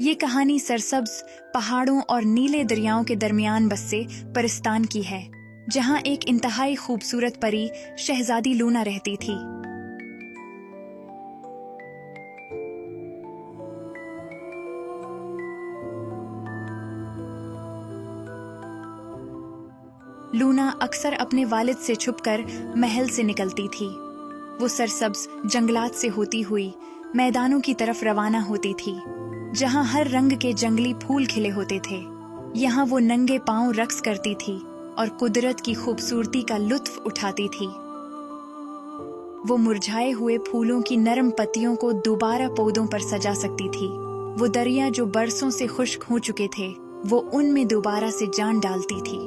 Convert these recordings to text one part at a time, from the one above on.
یہ کہانی سرسبز پہاڑوں اور نیلے دریاؤں کے درمیان بسے پرستان کی ہے، جہاں ایک انتہائی خوبصورت پری شہزادی لونا رہتی تھی۔ لونا اکثر اپنے والد سے چھپ کر محل سے نکلتی تھی۔ وہ سرسبز جنگلات سے ہوتی ہوئی میدانوں کی طرف روانہ ہوتی تھی، جہاں ہر رنگ کے جنگلی پھول کھلے ہوتے تھے۔ یہاں وہ ننگے پاؤں رقص کرتی تھی اور قدرت کی خوبصورتی کا لطف اٹھاتی تھی۔ وہ مرجھائے ہوئے پھولوں کی نرم پتیوں کو دوبارہ پودوں پر سجا سکتی تھی۔ وہ دریا جو برسوں سے خشک ہو چکے تھے، وہ ان میں دوبارہ سے جان ڈالتی تھی،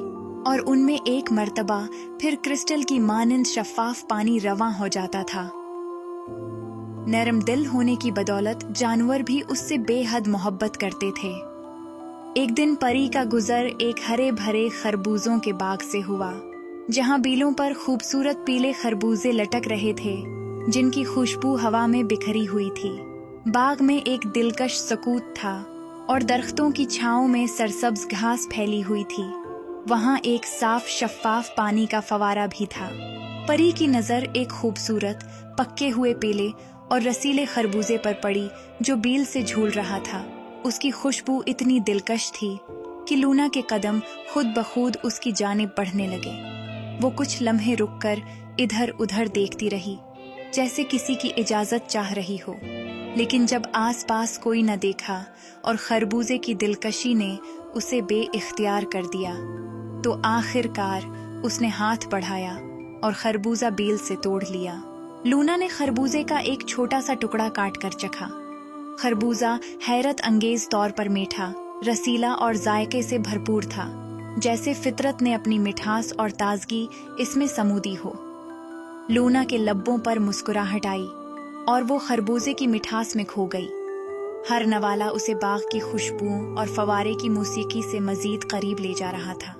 اور ان میں ایک مرتبہ پھر کرسٹل کی مانند شفاف پانی رواں ہو جاتا تھا۔ نرم دل ہونے کی بدولت جانور بھی اس سے بے حد محبت کرتے تھے۔ ایک دن پری کا گزر ایک ہرے بھرے خربوزوں کے باغ سے ہوا، جہاں بیلوں پر خوبصورت پیلے خربوزے لٹک رہے تھے، جن کی خوشبو ہوا میں بکھری ہوئی تھی۔ باغ میں ایک دلکش سکوت تھا، اور درختوں کی چھاؤں میں سرسبز گھاس پھیلی ہوئی تھی۔ وہاں ایک صاف شفاف پانی کا فوارہ بھی تھا۔ پری کی نظر ایک خوبصورت پکے ہوئے پیلے اور رسیلے خربوزے پر پڑی جو بیل سے جھول رہا تھا۔ اس کی خوشبو اتنی دلکش تھی کہ لونا کے قدم خود بخود اس کی جانب بڑھنے لگے۔ وہ کچھ لمحے رک کر ادھر ادھر دیکھتی رہی، جیسے کسی کی اجازت چاہ رہی ہو، لیکن جب آس پاس کوئی نہ دیکھا اور خربوزے کی دلکشی نے اسے بے اختیار کر دیا، تو آخر کار اس نے ہاتھ بڑھایا اور خربوزہ بیل سے توڑ لیا۔ لونا نے خربوزے کا ایک چھوٹا سا ٹکڑا کاٹ کر چکھا۔ خربوزہ حیرت انگیز طور پر میٹھا، رسیلا اور ذائقے سے بھرپور تھا، جیسے فطرت نے اپنی مٹھاس اور تازگی اس میں سمودی ہو۔ لونا کے لبوں پر مسکراہٹ آئی، اور وہ خربوزے کی مٹھاس میں کھو گئی۔ ہر نوالا اسے باغ کی خوشبوؤں اور فوارے کی موسیقی سے مزید قریب لے جا رہا تھا۔